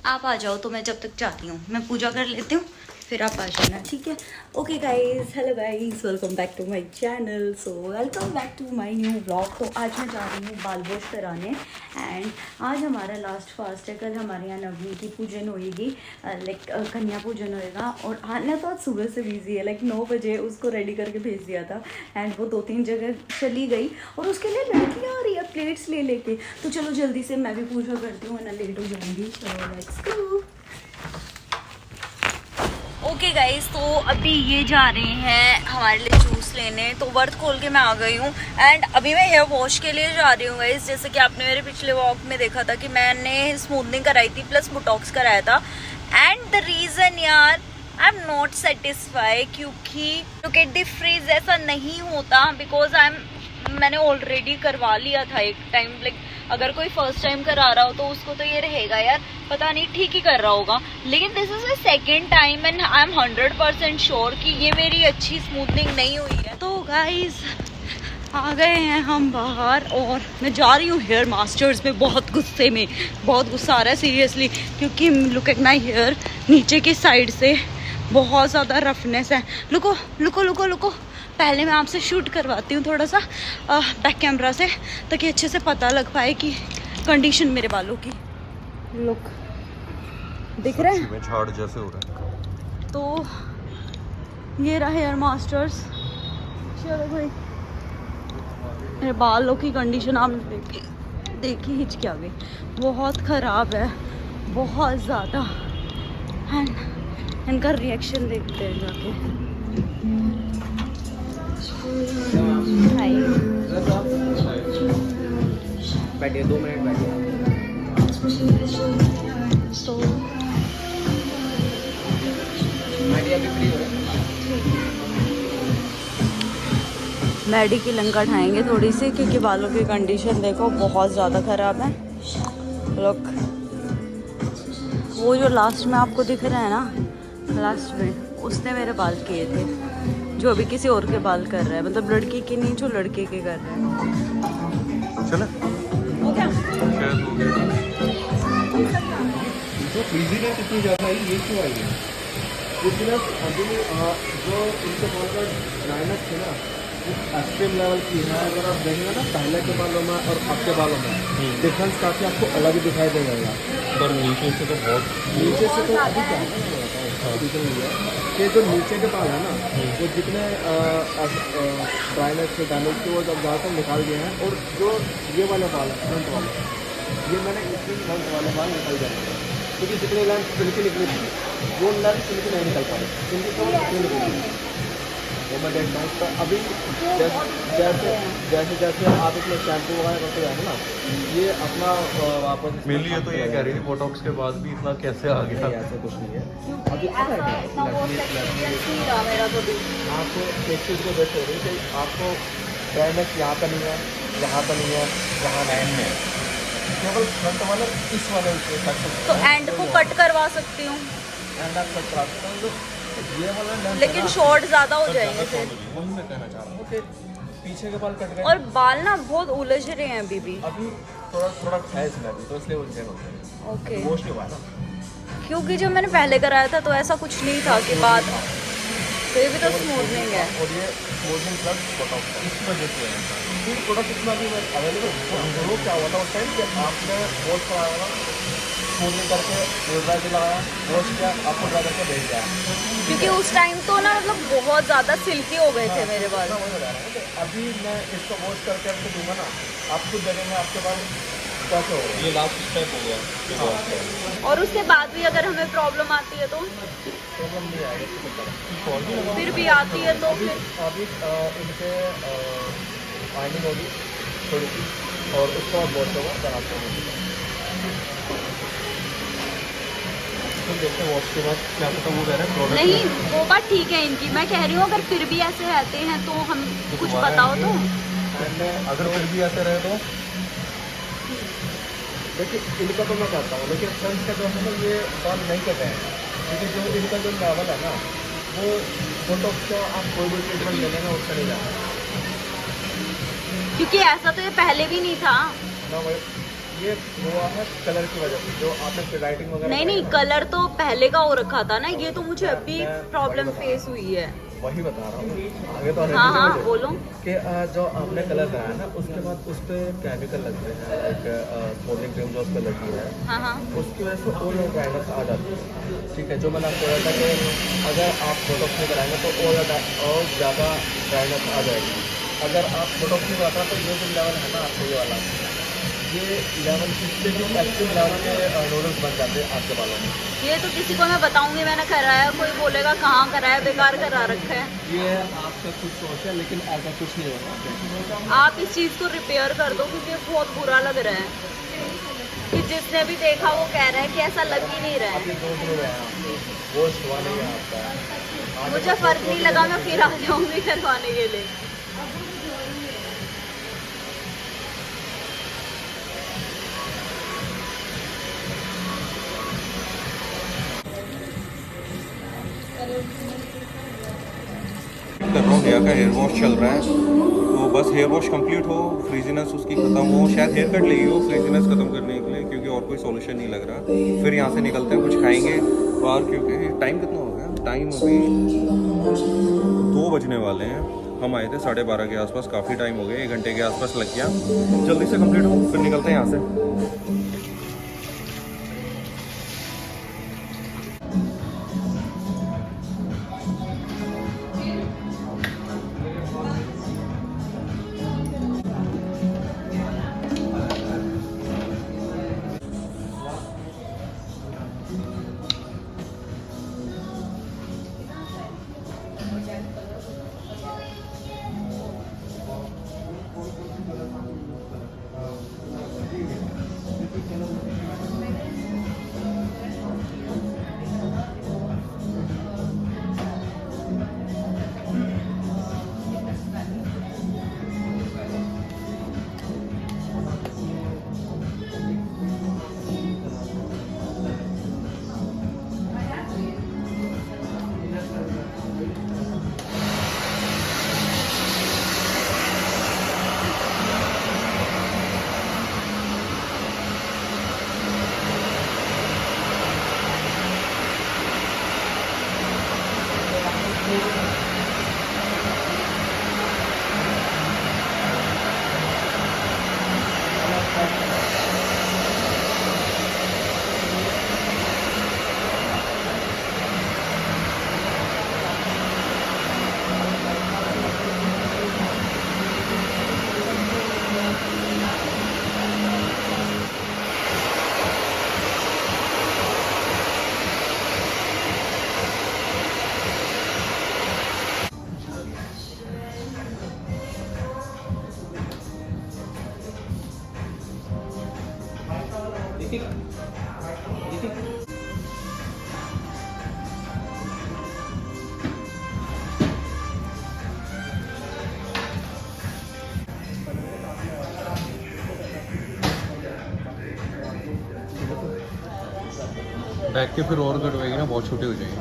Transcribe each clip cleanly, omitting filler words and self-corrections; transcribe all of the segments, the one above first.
आप आ जाओ तो मैं जब तक जाती हूँ, मैं पूजा कर लेती हूँ, फिर आप आ जाना, ठीक है? Okay guys, hello guys, welcome back to my channel. So welcome back to my new vlog. तो आज मैं जा रही हूँ बाल वॉश कराने एंड आज हमारा लास्ट फास्ट है। कल हमारे यहाँ नवमी की पूजन होएगी, लाइक कन्या पूजन होएगा। और आना तो आज सुबह से बिजी है, लाइक 9 बजे उसको रेडी करके भेज दिया था एंड वो 2-3 जगह चली गई और उसके लिए लड़कियाँ आ रही है प्लेट्स ले लेके। तो चलो जल्दी से मैं भी पूजा करती हूँ, वरना लेट हो जाऊँगी। चलो लेट्स गो। ओके गाइज, तो अभी ये जा रहे हैं हमारे लिए जूस लेने। तो वर्थ खोल के मैं आ गई हूँ एंड अभी मैं हेयर वॉश के लिए जा रही हूँ गाइज। जैसे कि आपने मेरे पिछले वॉक में देखा था कि मैंने स्मूथनिंग कराई थी प्लस बोटॉक्स कराया था। एंड द रीज़न यार आई एम नॉट सेटिस्फाई, क्योंकि लुक एट द फ्रीज ऐसा नहीं होता बिकॉज मैंने ऑलरेडी करवा लिया था एक टाइम। लाइक अगर कोई फर्स्ट टाइम करा रहा हो तो उसको तो ये रहेगा यार पता नहीं ठीक ही कर रहा होगा, लेकिन this is the second time and I am 100% sure कि ये मेरी अच्छी स्मूथनिंग नहीं हुई है। तो गाइज आ गए हैं हम बाहर और मैं जा रही हूँ हेयर मास्टर्स में। बहुत गुस्से में, बहुत गुस्सा आ रहा है सीरियसली, क्योंकि लुक एट माई हेयर, नीचे की साइड से बहुत ज़्यादा रफनेस है। लुको लुको लुको लुको, पहले मैं आपसे शूट करवाती हूँ थोड़ा सा बैक कैमरा से, ताकि अच्छे से पता लग पाए कि कंडीशन मेरे बालों की। लुक दिख रहा है, झाड़ जैसे हो रहा है। तो ये रहा हेयर मास्टर्स। चलो भाई, मेरे बालों की कंडीशन आपने देखी हिचकी आ गई, बहुत ख़राब है, बहुत ज़्यादा। एंड इनका रिएक्शन देखते हैं जाके। बैठिए 2 मिनट बैठिए। तो मैडी की लंका ठाएंगे थोड़ी सी, क्योंकि बालों की कंडीशन देखो बहुत ज़्यादा ख़राब है। लुक, वो जो लास्ट में आपको दिख रहा है ना, लास्ट में उसने मेरे बाल किए थे, जो अभी किसी और के बाल कर रहा है, मतलब लड़की के नहीं, जो लड़के के कर रहे हैं। चले हो गया? शायद हो गया। जो फ्रीजी है कितनी ज़्यादा है, ये क्यों आई है? क्योंकि ना अभी जो इनके बाल का ड्राइनेस थे ना, एक्सट्रीम लेवल की है। अगर आप देखेंगे ना पहले के बालों में और अब के बालों में डिफरेंस काफ़ी आपको अलग ही दिखाई देगा। पर नीचे से तो बहुत, नीचे से तो अभी क्या है कि जो नीचे के बाल है ना, वो जितने ड्राइनेस के डैमेज के वो जब ज़्यादातर निकाल गए हैं। और जो ये वाले बाल है फ्रंट वाले, ये मैंने इसमें फ्रंट वाले बाल निकल जाएंगे, क्योंकि जितनी लेंथ सिल्की निकली थी वो लेंथ सिल्की नहीं निकल पाई, सिल्की तो कितनी निकली वो मैं देखता हूँ। तो अभी जैसे जैसे आप इसमें शैम्पू वगैरह करते जाएंगे ना, ये अपना वापस मेरे लिए तो ये कह रही थी बोटॉक्स के बाद भी इतना कैसे आ गया। ऐसा कुछ नहीं है। अभी आपको एक चीज़ को देख रही कि आपको ड्राइनेस यहाँ पर नहीं है, यहाँ पर नहीं है, यहाँ लाइन में है, केवल फ्रंट वाले इस वाले तो एंड को कट करवा सकती हूँ, एंड आप कट करा सकते हो। ये वाला लेकिन शॉर्ट ज़्यादा हो जाएंगे फिर। वही मैं कहना चाह रहा हूँ कि पीछे के बाल कट गए और बाल ना बहुत उलझ रहे हैं अभी भी। अभी थोड़ा है इसमें अभी, तो इसलिए उलझे होते हैं। ओके, वॉश नहीं हुआ ना, क्योंकि जब मैंने पहले कराया था तो ऐसा कुछ नहीं था कि बाद, तो ये भी तो स्मूथनिंग है। और ये स्मूथनिंग प्लस बोटॉक्स इस वजह से है। फिर प्रोडक्ट इतना भी अवेलेबल है। वो क्या हुआ था उस टाइम कि आपने वॉश कराया होगा, स्मूथनिंग करके ड्राई लगाया, वॉश किया, आपको ड्राई करके भेज दिया, क्योंकि उस टाइम तो ना मतलब बहुत ज़्यादा सिल्की हो गए थे मेरे बाल। मैं वही बता रहा हूँ कि अभी मैं इसको वॉश करके आपको दूंगा ना, आप खुद देखेंगे आपके बाल कैसे हो रहे हैं। ये लास्ट स्टेप हो गया। और उसके बाद भी अगर हमें प्रॉब्लम आती है तो प्रॉब्लम नहीं आएगी, फिर भी आती है तो फिर अभी इनके आइनिंग होगी थोड़ी सी, और उसके बाद वॉश होगा, फिर आपको देखते हैं वॉश के बाद क्या पता वो कह रहे हैं प्रोडक्ट नहीं, वो बात ठीक है इनकी। मैं कह रही हूँ अगर फिर भी ऐसे रहते हैं तो हम कुछ बताओ तो। अगर फिर भी ऐसे रहे तो देखिए इनका तो मैं कहता हूँ, लेकिन फ्रेंड्स का जो है ना ये बाल नहीं कहते हैं, क्योंकि जो इनका जो लेवल है ना वो बोटॉक्स का आप कोई भी ट्रीटमेंट ले लेंगे उसका नहीं जाता, क्योंकि ऐसा तो ये पहले भी नहीं था ना। ये हुआ है कलर की वजह से, जो आपने राइटिंग वगैरह नहीं नहीं, कलर तो पहले का हो रखा था ना, ये तो मुझे अभी प्रॉब्लम फेस हुई है। वही बता रहा हूँ आगे तो हाँ हाँ बोलो। कि जो आपने कलर कराया ना, उसके बाद उस पर केमिकल लगते हैं, लाइक स्मूथनिंग क्रीम जो उस पर लगी है, हाँ हाँ उसकी वजह से और ड्राइनेस आ जाती है। ठीक है, जो मैंने आपको बोला था कि अगर आप बोटॉक्स नहीं कराएंगे तो और ज़्यादा ड्राइनेस आ जाएगी। अगर आप बोटॉक्स नहीं कराते तो ये जो लेवल है ना आपको, ये वाला, ये लेवल इससे भी एक्टिव लेवल के नूडल्स बन जाते हैं आपके बालों में। ये तो किसी को मैं बताऊंगी मैंने कराया, कोई बोलेगा कहाँ कराया, बेकार करा रखा है। ये आपका कुछ सोच है, लेकिन ऐसा कुछ नहीं होगा। आप इस चीज़ को रिपेयर कर दो, क्योंकि बहुत बुरा लग रहा है कि जिसने भी देखा वो कह रहा है कि ऐसा लग ही नहीं रहा है। वो हुआ नहीं है आपका। मुझे फर्क नहीं लगा, मैं फिर आ जाऊंगी करवाने के लिए। कर रहा हूँ, नेहा का हेयर वॉश चल रहा है, तो बस हेयर वॉश कंप्लीट हो, फ्रीजीनेस उसकी ख़त्म हो, शायद हेयर कट लेगी हो फ्रीजीनेस ख़त्म करने के लिए, क्योंकि और कोई सॉल्यूशन नहीं लग रहा। फिर यहाँ से निकलते हैं, कुछ खाएंगे बाहर, क्योंकि टाइम कितना हो गया, टाइम अभी 2 बजने वाले हैं। हम आए थे 12:30 के आसपास, काफ़ी टाइम हो गया, 1 घंटे के आसपास लग गया। जल्दी से कंप्लीट हो, फिर निकलते हैं यहाँ से। बैक के फिर और कटवाएगी ना, बहुत छोटी हो जाएगी।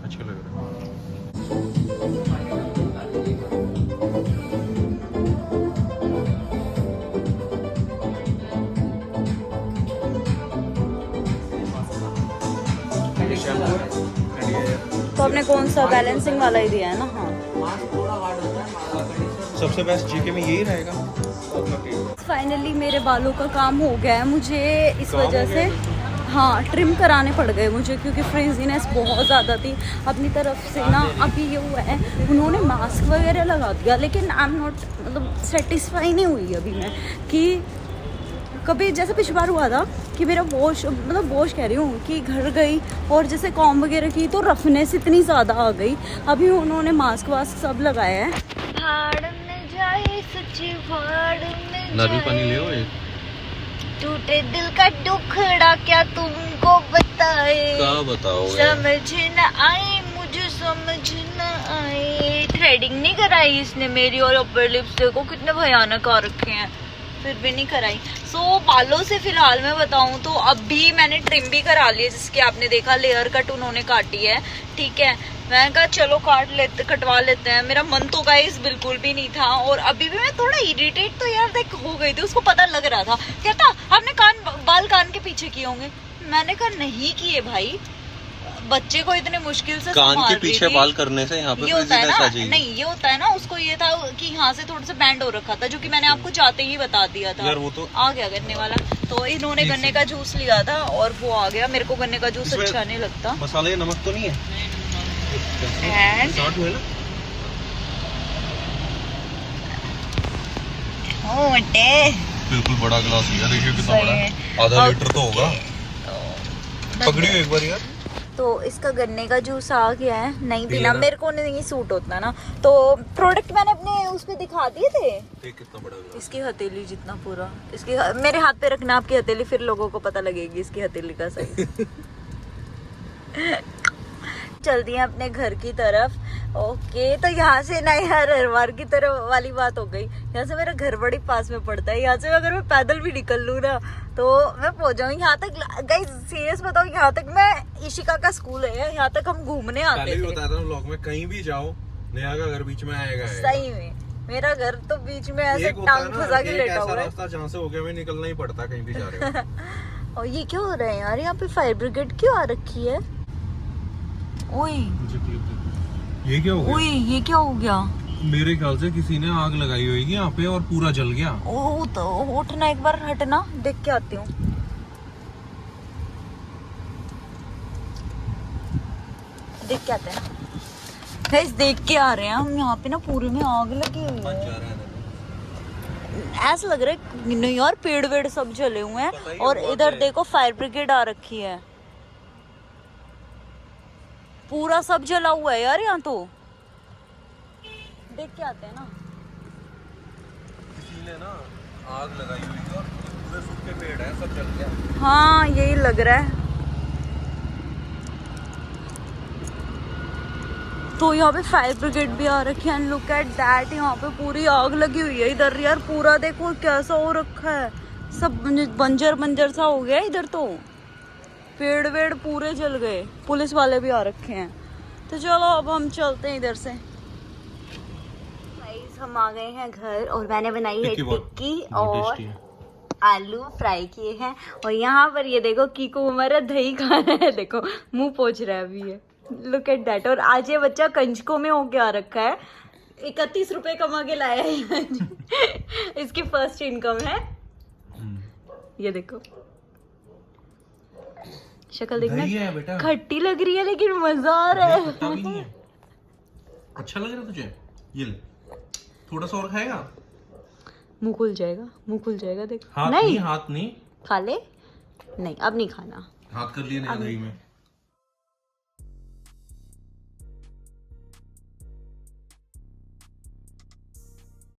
अच्छे लग रहे हैं। तो आपने कौन सा बैलेंसिंग वाला ही दिया है ना? हाँ सबसे बेस्ट जीके में यही रहेगा। फाइनली मेरे बालों का काम हो गया है। मुझे इस काम वजह हो से हाँ ट्रिम कराने पड़ गए मुझे, क्योंकि फ्रीजीनेस बहुत ज़्यादा थी अपनी तरफ से ना। अभी ये हुआ है, उन्होंने मास्क वगैरह लगा दिया, लेकिन आई एम नॉट मतलब सेटिस्फाई नहीं हुई अभी मैं कि कभी जैसे पिछली बार हुआ था कि मेरा वॉश मतलब वॉश कह रही हूँ कि घर गई और जैसे कॉम वगैरह की तो रफनेस इतनी ज़्यादा आ गई। अभी उन्होंने मास्क वास्क सब लगाया है। भाड़ में जाए सच्ची भाड़ में नारियल पानी ले आओ एक। टूटे दिल का टुकड़ा क्या तुमको बताए, क्या बताओ समझ न आए मुझे समझ न आए। थ्रेडिंग नहीं कराई इसने मेरी, और अपर लिप्स देखो कितने भयानक आ रखे हैं। फिर भी नहीं कराई। सो बालों से फिलहाल मैं बताऊं तो अभी मैंने ट्रिम भी करा ली है, जिसके आपने देखा लेयर कट उन्होंने काटी है, ठीक है। मैं कहा चलो कटवा लेते हैं। मेरा मन तो गाइस बिल्कुल भी नहीं था, और अभी भी मैं थोड़ा इरिटेट तो यार देख हो गई थी। उसको पता लग रहा था, कहता आपने बाल कान के पीछे किए होंगे। मैंने कहा नहीं किए भाई, बच्चे को इतने मुश्किल से कान के संभाल पीछे रही बाल थी। करने से यहाँ पे ये होता है फ्रिजीनेस ना, आ जाएगी। नहीं ये होता है ना, उसको ये था कि यहाँ से थोड़ा सा बैंड हो रखा था, जो कि मैंने आपको जाते ही बता दिया था। यार वो तो आ गया गन्ने वाला, तो इन्होंने गन्ने का जूस लिया था और वो आ गया। मेरे को गन्ने का जूस इसमें अच्छा नहीं लगता। मसाले या नमक तो नहीं है? And- 60 हुए ना? बिल्कुल बड़ा गिलास लिया, देखिए कितना सही बड़ा, है। आधा लीटर तो होगा। पकड़ियो एक बार यार। तो इसका गन्ने का जूस आ गया है, नहीं पीना, ना। मेरे को नहीं सूट होता ना। तो प्रोडक्ट मैंने अपने उस पे दिखा दिए थे। देख कितना बड़ा गिलास। इसकी हथेली जितना पूरा, इसकी मेरे हाथ पे रखना आपकी हथेली, फिर लोगों को पता लगेगी इसकी हथेली का साइज। चलती हैं अपने घर की तरफ। ओके, तो यहाँ से ना यार हरवार की तरफ वाली बात हो गई। यहाँ से मेरा घर बड़ी पास में पड़ता है, यहाँ से अगर मैं पैदल भी निकल लूँ ना तो मैं पहुँच जाऊँ यहाँ तक। गाइस सीरियस बताऊँ, यहाँ तक मैं इशिका का स्कूल है, यहाँ तक हम घूमने आते पहले भी थे। बताया था व्लॉग में, कहीं भी जाओ नया का घर बीच में आएगा। सही में मेरा घर तो बीच में ऐसे एक होता है टांग ना, फंसा के एक लेटा ऐसा हुआ है। रास्ता जहाँ से होके हमें निकलना ही पड़ता कहीं भी जा रहे हो। और ये क्या हो रहा है यार, यहाँ पे फायर ब्रिगेड क्यों आ रखी है? ओए ये क्या हो गया? ओए ये क्या हो गया? मेरे ख्याल से किसी ने आग लगाई होगी यहाँ पे और पूरा जल गया। ओ तो उठना, एक बार हटना, देख के आती हूँ। देख के आते हैं। गाइस देख के आ रहे हैं हम, यहाँ पे ना पूरे में आग लगी हुई है। ऐसा लग रहा है नहीं यार, पेड़ वेड़ सब जले हुए हैं। और इधर देखो फायर ब्रिगेड आ रखी है, पूरा सब जला हुआ है यार यहाँ तो। देख के आते हैं ना। किसी ने ना आग लगाई हुई थी और पूरे सूखे पेड़ है, सब जल गया। हाँ यही लग रहा है। तो यहाँ पे फायर ब्रिगेड भी आ रखी है। एंड लुक एट दैट, यहाँ पे पूरी आग लगी हुई है इधर यार। पूरा देखो कैसा हो रखा है, सब बंजर बंजर सा हो गया इधर तो। पेड़ वेड़ पूरे जल गए, पुलिस वाले भी आ रखे हैं। तो चलो अब हम चलते हैं इधर से। गाइस हम आ गए हैं घर और मैंने बनाई है टिक्की और आलू फ्राई किए हैं। और यहाँ पर ये देखो कीकू हमारा दही खा रहा है, देखो मुंह पोंछ रहा है अभी ये। Look at that. और आज ये बच्चा कंजकों में होके आ रखा है, 31 रुपए कमा के लाया है। इसकी फर्स्ट इनकम है। ये देखो शक्ल देखना, खट्टी लग रही है लेकिन मजा आ रहा है। अच्छा लग रहा है तुझे? ये ले, थोड़ा सा और खाएगा? मुंह खुल जाएगा, मुंह खुल जाएगा देख। हाथ नहीं हाथ नहीं खा ले, नहीं अब नहीं खाना। हाथ कर लिए नहीं दही में।